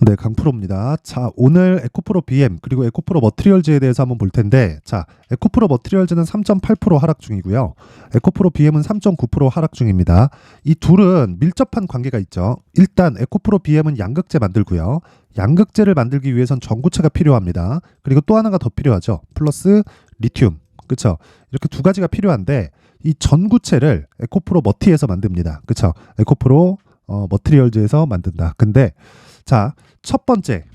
네, 강프로입니다. 자, 오늘 에코프로 BM 그리고 에코프로 머티리얼즈에 대해서 한번 볼 텐데, 자, 에코프로 머티리얼즈는 3.8% 하락 중이고요. 에코프로 BM은 3.9% 하락 중입니다. 이 둘은 밀접한 관계가 있죠. 일단 에코프로 BM은 양극재 만들고요. 양극재를 만들기 위해선 전구체가 필요합니다. 그리고 또 하나가 더 필요하죠. 플러스 리튬. 그렇죠? 이렇게 두 가지가 필요한데 이 전구체를 에코프로 머티에서 만듭니다. 그렇죠? 에코프로 머티리얼즈에서 만든다. 근데 자, 첫 번째,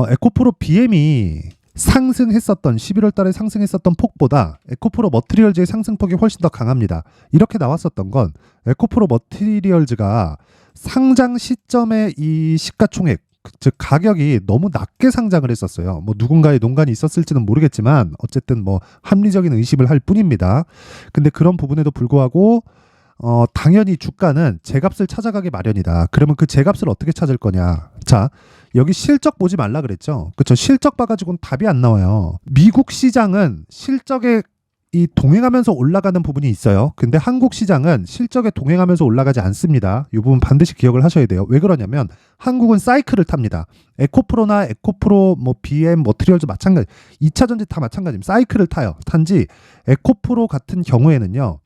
에코프로 BM이 상승했었던 11월 달에 상승했었던 폭보다 에코프로 머티리얼즈의 상승폭이 훨씬 더 강합니다. 이렇게 나왔었던 건 에코프로 머티리얼즈가 상장 시점에 이 시가총액, 즉 가격이 너무 낮게 상장을 했었어요. 뭐 누군가의 농간이 있었을지는 모르겠지만 어쨌든 뭐 합리적인 의심을 할 뿐입니다. 근데 그런 부분에도 불구하고 당연히 주가는 제값을 찾아가기 마련이다. 그러면 그 제값을 어떻게 찾을 거냐? 자, 여기 실적 보지 말라 그랬죠. 그렇죠? 실적 봐가지고는 답이 안 나와요. 미국 시장은 실적에 이 동행하면서 올라가는 부분이 있어요. 근데 한국 시장은 실적에 동행하면서 올라가지 않습니다. 이 부분 반드시 기억을 하셔야 돼요. 왜 그러냐면 한국은 사이클을 탑니다. 에코프로나 에코프로 뭐 BM 머티리얼즈 마찬가지. 2차 전지 다 마찬가지입니다. 사이클을 타요. 단지 에코프로 같은 경우에는요.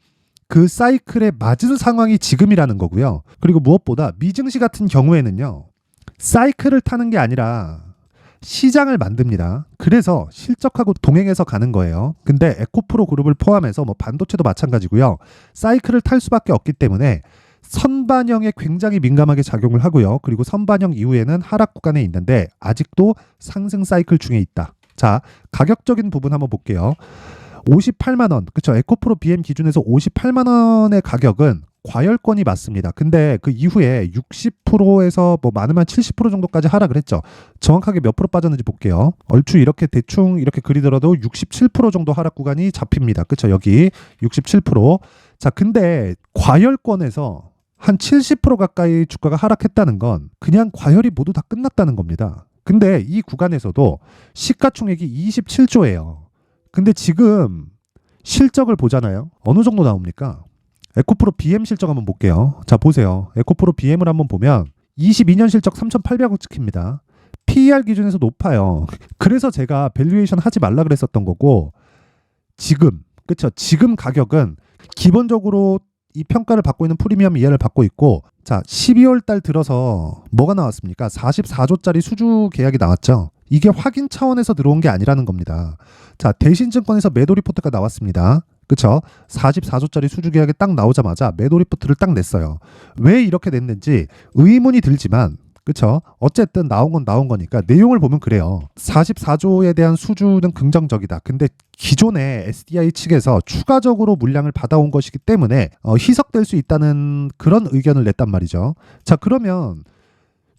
그 사이클에 맞은 상황이 지금이라는 거고요. 그리고 무엇보다 미증시 같은 경우에는요. 사이클을 타는 게 아니라 시장을 만듭니다. 그래서 실적하고 동행해서 가는 거예요. 근데 에코프로 그룹을 포함해서 뭐 반도체도 마찬가지고요. 사이클을 탈 수밖에 없기 때문에 선반영에 굉장히 민감하게 작용을 하고요. 그리고 선반영 이후에는 하락 구간에 있는데 아직도 상승 사이클 중에 있다. 자, 가격적인 부분 한번 볼게요. 58만 원, 그렇죠? 에코프로 BM 기준에서 58만 원의 가격은 과열권이 맞습니다. 근데 그 이후에 60%에서 뭐 많으면 70% 정도까지 하락을 했죠. 정확하게 몇 프로 빠졌는지 볼게요. 얼추 이렇게 대충 이렇게 그리더라도 67% 정도 하락 구간이 잡힙니다. 그렇죠? 여기 67%. 자, 근데 과열권에서 한 70% 가까이 주가가 하락했다는 건 그냥 과열이 모두 다 끝났다는 겁니다. 근데 이 구간에서도 시가총액이 27조예요. 근데 지금 실적을 보잖아요. 어느 정도 나옵니까? 에코프로 BM 실적 한번 볼게요. 자, 보세요. 에코프로 BM을 한번 보면 22년 실적 3,800억 찍힙니다. PER 기준에서 높아요. 그래서 제가 밸류에이션 하지 말라 그랬었던 거고, 지금, 그쵸? 지금 가격은 기본적으로 이 평가를 받고 있는 프리미엄 이하를 받고 있고, 자, 12월 달 들어서 뭐가 나왔습니까? 44조짜리 수주 계약이 나왔죠. 이게 확인 차원에서 들어온 게 아니라는 겁니다. 자, 대신증권에서 매도 리포트가 나왔습니다. 그쵸? 44조짜리 수주 계약이 딱 나오자마자 매도 리포트를 딱 냈어요. 왜 이렇게 냈는지 의문이 들지만, 그쵸? 어쨌든 나온 건 나온 거니까 내용을 보면 그래요. 44조에 대한 수주는 긍정적이다. 근데 기존의 SDI 측에서 추가적으로 물량을 받아온 것이기 때문에 희석될 수 있다는 그런 의견을 냈단 말이죠. 자, 그러면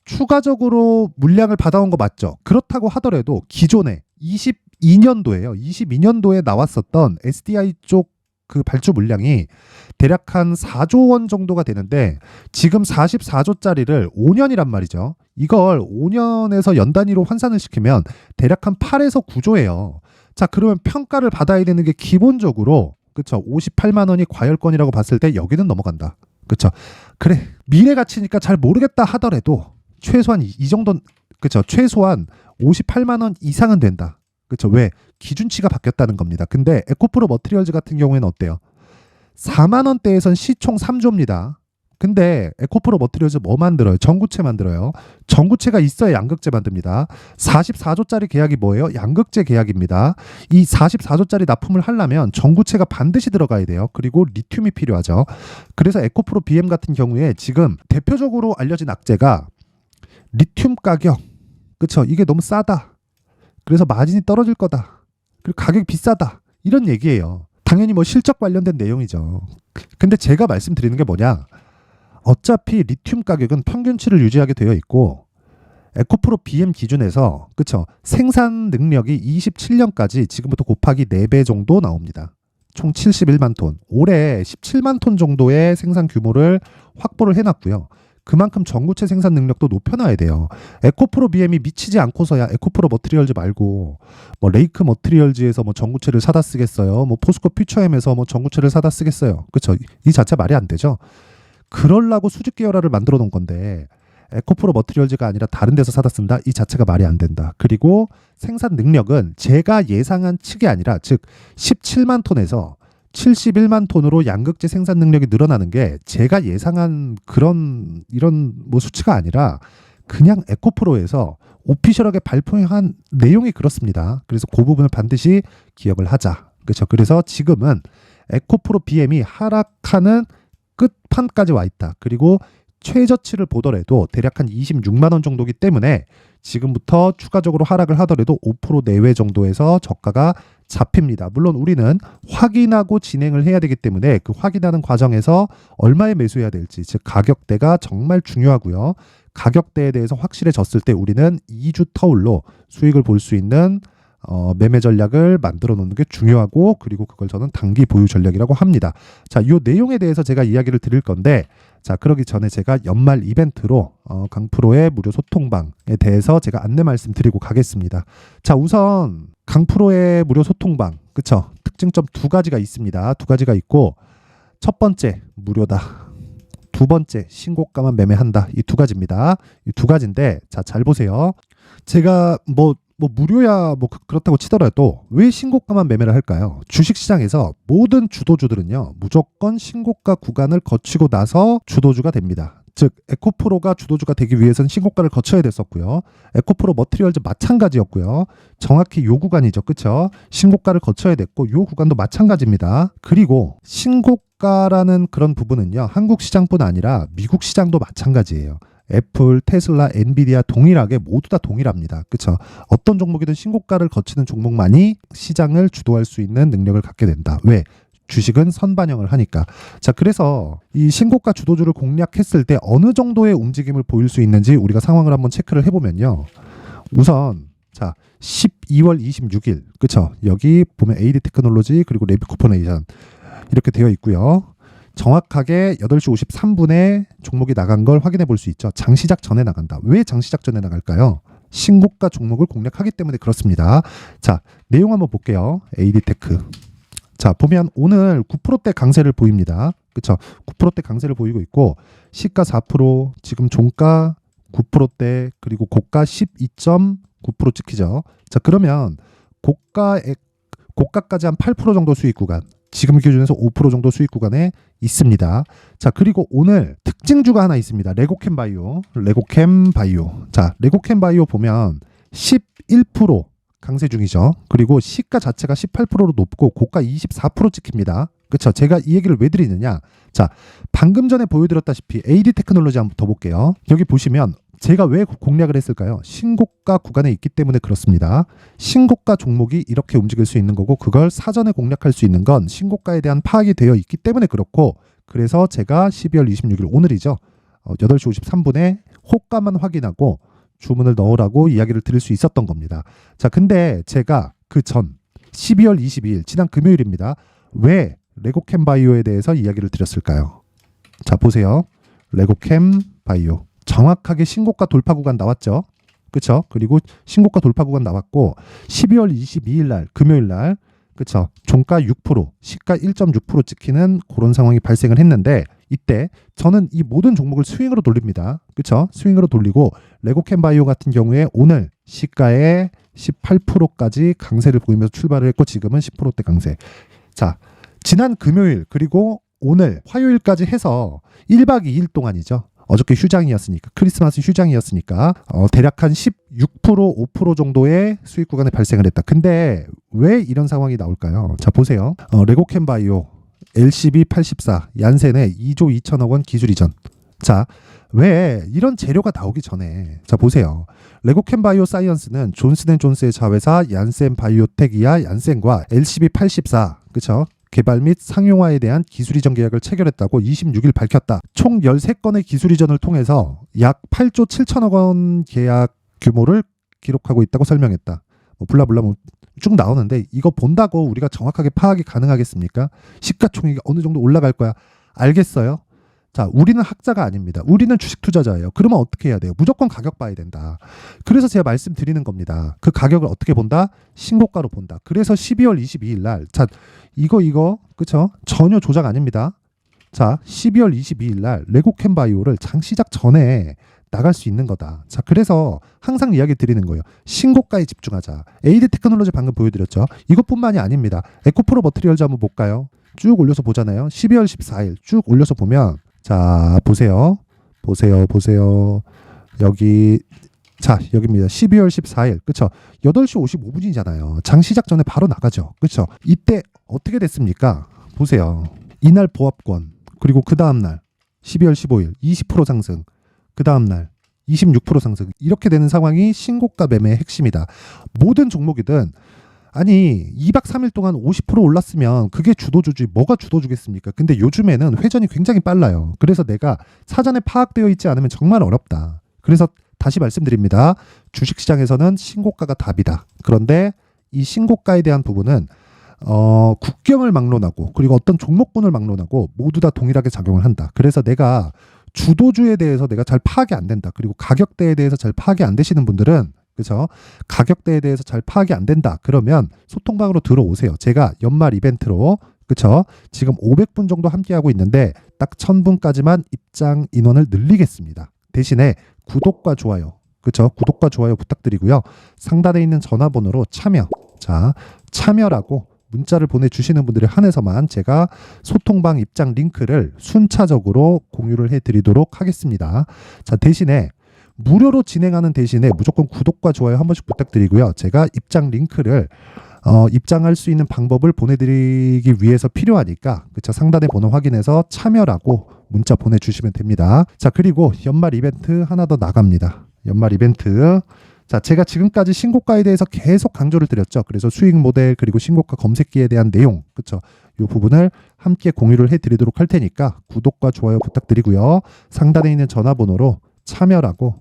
추가적으로 물량을 받아온 거 맞죠? 그렇다고 하더라도 기존에 22년도에요. 22년도에 나왔었던 SDI 쪽 그 발주 물량이 대략 한 4조 원 정도가 되는데 지금 44조짜리를 5년이란 말이죠. 이걸 5년에서 연 단위로 환산을 시키면 대략 한 8에서 9조예요. 자, 그러면 평가를 받아야 되는 게 기본적으로, 그쵸? 58만 원이 과열권이라고 봤을 때 여기는 넘어간다. 그쵸? 그래, 미래 가치니까 잘 모르겠다 하더라도 최소한 이 정도, 그쵸? 최소한 58만 원 이상은 된다. 그쵸? 왜? 기준치가 바뀌었다는 겁니다. 근데 에코프로 머티리얼즈 같은 경우에는 어때요? 4만 원대에선 시총 3조입니다. 근데 에코프로 머티리얼즈 뭐 만들어요? 전구체 만들어요. 전구체가 있어야 양극재 만듭니다. 44조짜리 계약이 뭐예요? 양극재 계약입니다. 이 44조짜리 납품을 하려면 전구체가 반드시 들어가야 돼요. 그리고 리튬이 필요하죠. 그래서 에코프로 BM 같은 경우에 지금 대표적으로 알려진 악재가 리튬 가격, 그쵸? 이게 너무 싸다. 그래서 마진이 떨어질 거다. 그리고 가격이 비싸다. 이런 얘기예요. 당연히 뭐 실적 관련된 내용이죠. 근데 제가 말씀드리는 게 뭐냐? 어차피 리튬 가격은 평균치를 유지하게 되어 있고 에코프로 BM 기준에서, 그쵸? 생산 능력이 27년까지 지금부터 곱하기 4배 정도 나옵니다. 총 71만 톤. 올해 17만 톤 정도의 생산 규모를 확보를 해놨고요. 그만큼 전구체 생산 능력도 높여놔야 돼요. 에코프로 BM이 미치지 않고서야 에코프로 머티리얼즈 말고 뭐 레이크 머티리얼즈에서 뭐 전구체를 사다 쓰겠어요. 뭐 포스코 퓨처엠에서 뭐 전구체를 사다 쓰겠어요. 그렇죠? 이 자체 말이 안 되죠. 그럴라고 수직 계열화를 만들어 놓은 건데 에코프로 머티리얼즈가 아니라 다른 데서 사다 쓴다. 이 자체가 말이 안 된다. 그리고 생산 능력은 제가 예상한 측이 아니라 즉 17만 톤에서 71만 톤으로 양극재 생산 능력이 늘어나는 게 제가 예상한 그런 이런 뭐 수치가 아니라 그냥 에코프로에서 오피셜하게 발표한 내용이 그렇습니다. 그래서 그 부분을 반드시 기억을 하자. 그렇죠. 그래서 지금은 에코프로 BM이 하락하는 끝판까지 와 있다. 그리고 최저치를 보더라도 대략 한 26만 원 정도기 때문에 지금부터 추가적으로 하락을 하더라도 5% 내외 정도에서 저가가 잡힙니다. 물론 우리는 확인하고 진행을 해야 되기 때문에 그 확인하는 과정에서 얼마에 매수해야 될지, 즉 가격대가 정말 중요하고요. 가격대에 대해서 확실해졌을 때 우리는 2주 터울로 수익을 볼 수 있는 매매 전략을 만들어 놓는 게 중요하고, 그리고 그걸 저는 단기 보유 전략이라고 합니다. 자, 이 내용에 대해서 제가 이야기를 드릴 건데, 자, 그러기 전에 제가 연말 이벤트로 강프로의 무료 소통방에 대해서 제가 안내 말씀드리고 가겠습니다. 자, 우선 강프로의 무료 소통방, 그쵸? 특징점 두 가지가 있습니다. 두 가지가 있고, 첫 번째 무료다. 두 번째 신고가만 매매한다. 이 두 가지입니다. 이 두 가지인데, 자, 잘 보세요. 제가 뭐 무료야 뭐 그렇다고 치더라도 왜 신고가만 매매를 할까요? 주식시장에서 모든 주도주들은요 무조건 신고가 구간을 거치고 나서 주도주가 됩니다. 즉 에코프로가 주도주가 되기 위해서는 신고가를 거쳐야 됐었고요. 에코프로 머티리얼즈 마찬가지였고요. 정확히 요 구간이죠. 그쵸? 신고가를 거쳐야 됐고 요 구간도 마찬가지입니다. 그리고 신고가라는 그런 부분은요 한국 시장뿐 아니라 미국 시장도 마찬가지예요. 애플, 테슬라, 엔비디아 동일하게 모두 다 동일합니다. 그렇죠? 어떤 종목이든 신고가를 거치는 종목만이 시장을 주도할 수 있는 능력을 갖게 된다. 왜? 주식은 선반영을 하니까. 자, 그래서 이 신고가 주도주를 공략했을 때 어느 정도의 움직임을 보일 수 있는지 우리가 상황을 한번 체크를 해보면요. 우선 자 12월 26일 그렇죠? 여기 보면 AD 테크놀로지 그리고 레비코퍼네이션 이렇게 되어 있고요. 정확하게 8시 53분에 종목이 나간 걸 확인해 볼 수 있죠. 장시작 전에 나간다. 왜 장시작 전에 나갈까요? 신고가 종목을 공략하기 때문에 그렇습니다. 자, 내용 한번 볼게요. AD테크. 자, 보면 오늘 9%대 강세를 보입니다. 그렇죠? 9%대 강세를 보이고 있고 시가 4%, 지금 종가 9%대 그리고 고가 12.9% 찍히죠. 자, 그러면 고가까지 한 8% 정도 수익 구간. 지금 기준에서 5% 정도 수익 구간에 있습니다. 자, 그리고 오늘 특징주가 하나 있습니다. 레고캠 바이오. 자, 레고캠 바이오 보면 11% 강세 중이죠. 그리고 시가 자체가 18%로 높고 고가 24% 찍힙니다. 그렇죠? 제가 이 얘기를 왜 드리느냐? 자, 방금 전에 보여드렸다시피 AD 테크놀로지 한번 더 볼게요. 여기 보시면 제가 왜 공략을 했을까요? 신고가 구간에 있기 때문에 그렇습니다. 신고가 종목이 이렇게 움직일 수 있는 거고 그걸 사전에 공략할 수 있는 건 신고가에 대한 파악이 되어 있기 때문에 그렇고, 그래서 제가 12월 26일 오늘이죠. 8시 53분에 호가만 확인하고 주문을 넣으라고 이야기를 드릴 수 있었던 겁니다. 자, 근데 제가 그 전 12월 22일 지난 금요일입니다. 왜 레고캠 바이오에 대해서 이야기를 드렸을까요? 자, 보세요. 레고캠 바이오. 정확하게 신고가 돌파 구간 나왔죠. 그렇죠? 그리고 신고가 돌파 구간 나왔고 12월 22일 날 금요일 날 그렇죠? 종가 6%, 시가 1.6% 찍히는 그런 상황이 발생을 했는데 이때 저는 이 모든 종목을 스윙으로 돌립니다. 그렇죠? 스윙으로 돌리고 레고캠 바이오 같은 경우에 오늘 시가의 18%까지 강세를 보이면서 출발을 했고 지금은 10%대 강세. 자, 지난 금요일 그리고 오늘 화요일까지 해서 1박 2일 동안이죠. 어저께 휴장이었으니까 크리스마스 휴장이었으니까 대략 한 16% 5% 정도의 수익 구간에 발생을 했다. 근데 왜 이런 상황이 나올까요? 자, 보세요. 레고캠 바이오 LCB84 얀센의 2조 2천억 원 기술 이전. 자, 왜 이런 재료가 나오기 전에 자 보세요. 레고캠 바이오 사이언스는 존슨앤존스의 자회사 얀센 바이오텍이아 얀센과 LCB84 그렇죠? 개발 및 상용화에 대한 기술 이전 계약을 체결했다고 26일 밝혔다. 총 13건의 기술 이전을 통해서 약 8조 7천억 원 계약 규모를 기록하고 있다고 설명했다. 블라블라 쭉 나오는데 이거 본다고 우리가 정확하게 파악이 가능하겠습니까? 시가총액이 어느 정도 올라갈 거야. 알겠어요? 자, 우리는 학자가 아닙니다. 우리는 주식 투자자예요. 그러면 어떻게 해야 돼요? 무조건 가격 봐야 된다. 그래서 제가 말씀드리는 겁니다. 그 가격을 어떻게 본다? 신고가로 본다. 그래서 12월 22일 날, 자, 이거, 그쵸? 전혀 조작 아닙니다. 자, 12월 22일 날 레고캠 바이오를 장시작 전에 나갈 수 있는 거다. 자, 그래서 항상 이야기 드리는 거예요. 신고가에 집중하자. AD 테크놀로지 방금 보여드렸죠. 이것뿐만이 아닙니다. 에코프로 머트리얼즈 한번 볼까요? 쭉 올려서 보잖아요. 12월 14일 쭉 올려서 보면 자, 보세요. 여기 자, 여기입니다. 12월 14일. 그쵸? 8시 55분이잖아요. 장 시작 전에 바로 나가죠. 그쵸? 이때 어떻게 됐습니까? 보세요. 이날 보합권. 그리고 그 다음날 12월 15일 20% 상승. 그 다음날 26% 상승. 이렇게 되는 상황이 신고가 매매의 핵심이다. 모든 종목이든 아니 2박 3일 동안 50% 올랐으면 그게 주도주지 뭐가 주도주겠습니까? 근데 요즘에는 회전이 굉장히 빨라요. 그래서 내가 사전에 파악되어 있지 않으면 정말 어렵다. 그래서 다시 말씀드립니다. 주식시장에서는 신고가가 답이다. 그런데 이 신고가에 대한 부분은 국경을 막론하고 그리고 어떤 종목군을 막론하고 모두 다 동일하게 작용을 한다. 그래서 내가 주도주에 대해서 내가 잘 파악이 안 된다. 그리고 가격대에 대해서 잘 파악이 안 되시는 분들은 그렇죠? 가격대에 대해서 잘 파악이 안 된다. 그러면 소통방으로 들어오세요. 제가 연말 이벤트로 그렇죠? 지금 500분 정도 함께하고 있는데 딱 1000분까지만 입장 인원을 늘리겠습니다. 대신에 구독과 좋아요. 그렇죠? 구독과 좋아요 부탁드리고요. 상단에 있는 전화번호로 참여라고 문자를 보내주시는 분들에 한해서만 제가 소통방 입장 링크를 순차적으로 공유를 해드리도록 하겠습니다. 자, 대신에 무료로 진행하는 대신에 무조건 구독과 좋아요 한 번씩 부탁드리고요. 제가 입장 링크를 입장할 수 있는 방법을 보내드리기 위해서 필요하니까 그쵸? 상단의 번호 확인해서 참여라고 문자 보내주시면 됩니다. 자, 그리고 연말 이벤트 하나 더 나갑니다. 연말 이벤트. 자, 제가 지금까지 신고가에 대해서 계속 강조를 드렸죠. 그래서 수익 모델 그리고 신고가 검색기에 대한 내용, 그쵸? 이 부분을 함께 공유를 해드리도록 할 테니까 구독과 좋아요 부탁드리고요. 상단에 있는 전화번호로 참여라고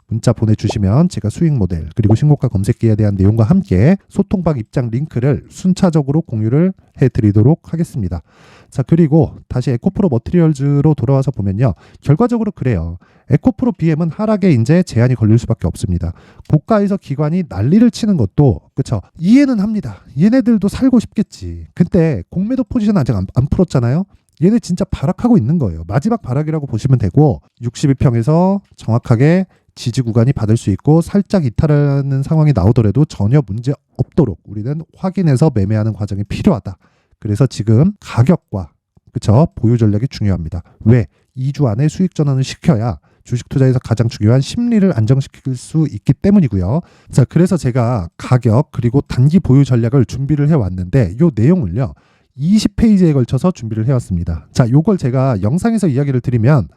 문자 보내주시면 제가 수익 모델 그리고 신고가 검색기에 대한 내용과 함께 소통방 입장 링크를 순차적으로 공유를 해드리도록 하겠습니다. 자, 그리고 다시 에코프로 머티리얼즈로 돌아와서 보면요. 결과적으로 그래요. 에코프로 BM은 하락에 이제 제한이 걸릴 수밖에 없습니다. 고가에서 기관이 난리를 치는 것도 그쵸? 이해는 합니다. 얘네들도 살고 싶겠지. 근데 공매도 포지션 아직 안 풀었잖아요. 얘네 진짜 발악하고 있는 거예요. 마지막 발악이라고 보시면 되고 62평에서 정확하게 지지 구간이 받을 수 있고 살짝 이탈하는 상황이 나오더라도 전혀 문제 없도록 우리는 확인해서 매매하는 과정이 필요하다. 그래서 지금 가격과 그쵸? 보유 전략이 중요합니다. 왜? 2주 안에 수익 전환을 시켜야 주식 투자에서 가장 중요한 심리를 안정시킬 수 있기 때문이고요. 자, 그래서 제가 가격 그리고 단기 보유 전략을 준비를 해왔는데 이 내용을요. 20페이지에 걸쳐서 준비를 해왔습니다. 자, 요걸 제가 영상에서 이야기를 드리면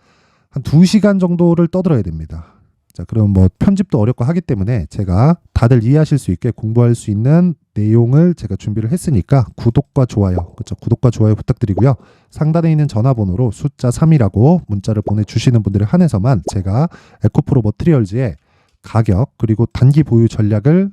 한 2시간 정도를 떠들어야 됩니다. 자, 그럼 뭐 편집도 어렵고 하기 때문에 제가 다들 이해하실 수 있게 공부할 수 있는 내용을 제가 준비를 했으니까 구독과 좋아요, 그렇죠? 구독과 좋아요 부탁드리고요. 상단에 있는 전화번호로 숫자 3이라고 문자를 보내주시는 분들에 한해서만 제가 에코프로 머티리얼즈의 가격 그리고 단기 보유 전략을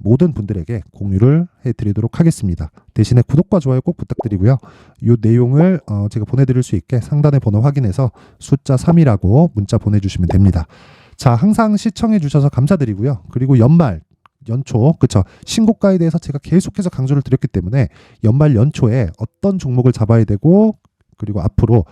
모든 분들에게 공유를 해드리도록 하겠습니다. 대신에 구독과 좋아요 꼭 부탁드리고요. 이 내용을 제가 보내드릴 수 있게 상단의 번호 확인해서 숫자 3이라고 문자 보내주시면 됩니다. 자, 항상 시청해 주셔서 감사드리고요. 그리고 연초, 그쵸? 신고가에 대해서 제가 계속해서 강조를 드렸기 때문에 연말 연초에 어떤 종목을 잡아야 되고 그리고 앞으로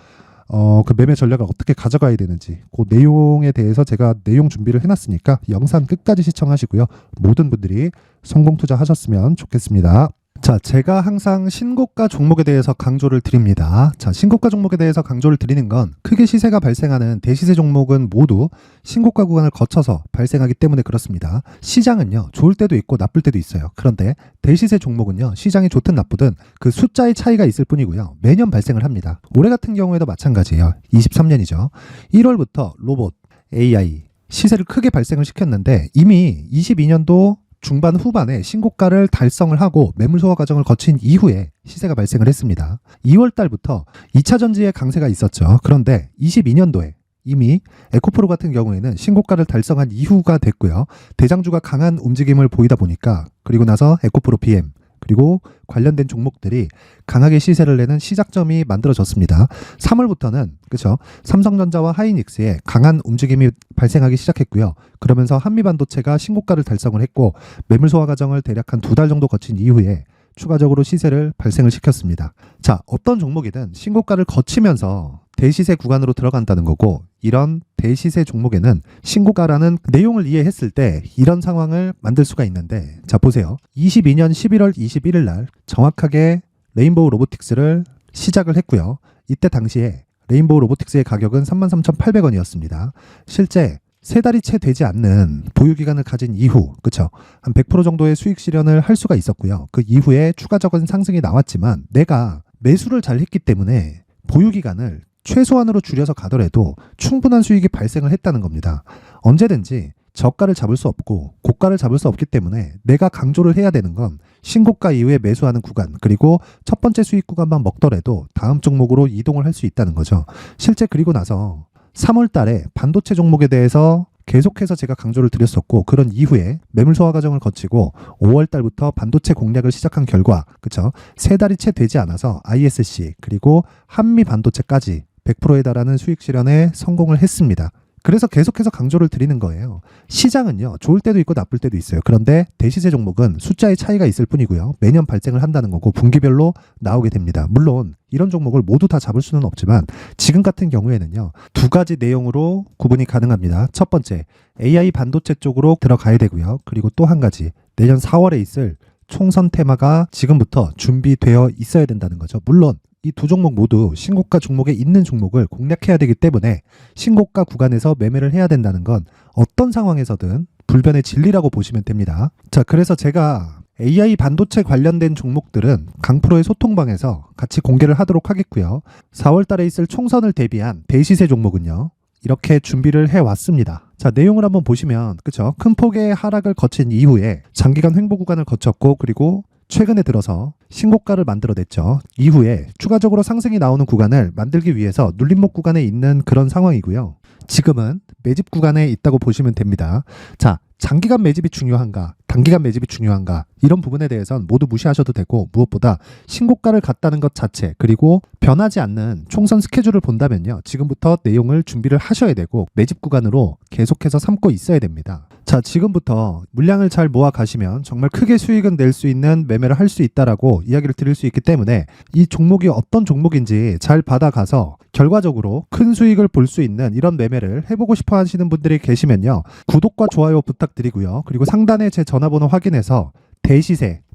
그 매매 전략을 어떻게 가져가야 되는지 그 내용에 대해서 제가 내용 준비를 해놨으니까 영상 끝까지 시청하시고요. 모든 분들이 성공 투자하셨으면 좋겠습니다. 자, 제가 항상 신고가 종목에 대해서 강조를 드립니다. 자, 신고가 종목에 대해서 강조를 드리는 건 크게 시세가 발생하는 대시세 종목은 모두 신고가 구간을 거쳐서 발생하기 때문에 그렇습니다. 시장은요, 좋을 때도 있고 나쁠 때도 있어요. 그런데 대시세 종목은요, 시장이 좋든 나쁘든 그 숫자의 차이가 있을 뿐이고요. 매년 발생을 합니다. 올해 같은 경우에도 마찬가지예요. 23년이죠. 1월부터 로봇, AI, 시세를 크게 발생을 시켰는데 이미 22년도 중반 후반에 신고가를 달성을 하고 매물 소화 과정을 거친 이후에 시세가 발생을 했습니다. 2월 달부터 2차 전지의 강세가 있었죠. 그런데 22년도에 이미 에코프로 같은 경우에는 신고가를 달성한 이후가 됐고요. 대장주가 강한 움직임을 보이다 보니까 그리고 나서 에코프로 BM 그리고 관련된 종목들이 강하게 시세를 내는 시작점이 만들어졌습니다. 3월부터는 그렇죠. 삼성전자와 하이닉스에 강한 움직임이 발생하기 시작했고요. 그러면서 한미반도체가 신고가를 달성을 했고 매물 소화 과정을 대략 한 2달 정도 거친 이후에 추가적으로 시세를 발생을 시켰습니다. 자, 어떤 종목이든 신고가를 거치면서 대시세 구간으로 들어간다는 거고 이런 대시세 종목에는 신고가라는 내용을 이해했을 때 이런 상황을 만들 수가 있는데, 자 보세요. 22년 11월 21일 날 정확하게 레인보우 로보틱스를 시작을 했고요. 이때 당시에 레인보우 로보틱스의 가격은 33,800원이었습니다. 실제 세 달이 채 되지 않는 보유기간을 가진 이후, 그쵸? 한 100% 정도의 수익 실현을 할 수가 있었고요. 그 이후에 추가적인 상승이 나왔지만 내가 매수를 잘 했기 때문에 보유기간을 최소한으로 줄여서 가더라도 충분한 수익이 발생을 했다는 겁니다. 언제든지 저가를 잡을 수 없고 고가를 잡을 수 없기 때문에 내가 강조를 해야 되는 건 신고가 이후에 매수하는 구간, 그리고 첫 번째 수익 구간만 먹더라도 다음 종목으로 이동을 할 수 있다는 거죠. 실제 그리고 나서 3월 달에 반도체 종목에 대해서 계속해서 제가 강조를 드렸었고, 그런 이후에 매물 소화 과정을 거치고 5월 달부터 반도체 공략을 시작한 결과, 그쵸? 세 달이 채 되지 않아서 ISC 그리고 한미 반도체까지 100%에 달하는 수익 실현에 성공을 했습니다. 그래서 계속해서 강조를 드리는 거예요. 시장은요, 좋을 때도 있고 나쁠 때도 있어요. 그런데 대시세 종목은 숫자의 차이가 있을 뿐이고요. 매년 발생을 한다는 거고 분기별로 나오게 됩니다. 물론 이런 종목을 모두 다 잡을 수는 없지만 지금 같은 경우에는요, 두 가지 내용으로 구분이 가능합니다. 첫 번째, AI 반도체 쪽으로 들어가야 되고요. 그리고 또 한 가지, 내년 4월에 있을 총선 테마가 지금부터 준비되어 있어야 된다는 거죠. 물론 이 두 종목 모두 신고가 종목에 있는 종목을 공략해야 되기 때문에 신고가 구간에서 매매를 해야 된다는 건 어떤 상황에서든 불변의 진리라고 보시면 됩니다. 자, 그래서 제가 AI 반도체 관련된 종목들은 강프로의 소통방에서 같이 공개를 하도록 하겠고요. 4월 달에 있을 총선을 대비한 대시세 종목은요, 이렇게 준비를 해왔습니다. 자, 내용을 한번 보시면, 그쵸? 큰 폭의 하락을 거친 이후에 장기간 횡보 구간을 거쳤고, 그리고 최근에 들어서 신고가를 만들어냈죠. 이후에 추가적으로 상승이 나오는 구간을 만들기 위해서 눌림목 구간에 있는 그런 상황이고요. 지금은 매집 구간에 있다고 보시면 됩니다. 자, 장기간 매집이 중요한가, 단기간 매집이 중요한가, 이런 부분에 대해서는 모두 무시하셔도 되고, 무엇보다 신고가를 갔다는 것 자체, 그리고 변하지 않는 총선 스케줄을 본다면요, 지금부터 내용을 준비를 하셔야 되고 매집 구간으로 계속해서 삼고 있어야 됩니다. 자, 지금부터 물량을 잘 모아 가시면 정말 크게 수익은 낼 수 있는 매매를 할 수 있다라고 이야기를 드릴 수 있기 때문에 이 종목이 어떤 종목인지 잘 받아가서 결과적으로 큰 수익을 볼 수 있는 이런 매매를 해보고 싶어 하시는 분들이 계시면요, 구독과 좋아요 부탁드리고요. 그리고 상단에 제 전화번호 확인해서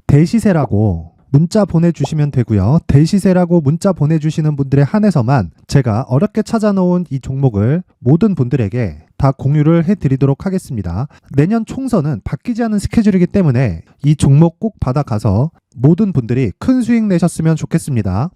대시세라고 문자 보내주시면 되고요. 대시세라고 문자 보내주시는 분들에 한해서만 제가 어렵게 찾아놓은 이 종목을 모든 분들에게 다 공유를 해드리도록 하겠습니다. 내년 총선은 바뀌지 않은 스케줄이기 때문에 이 종목 꼭 받아가서 모든 분들이 큰 수익 내셨으면 좋겠습니다.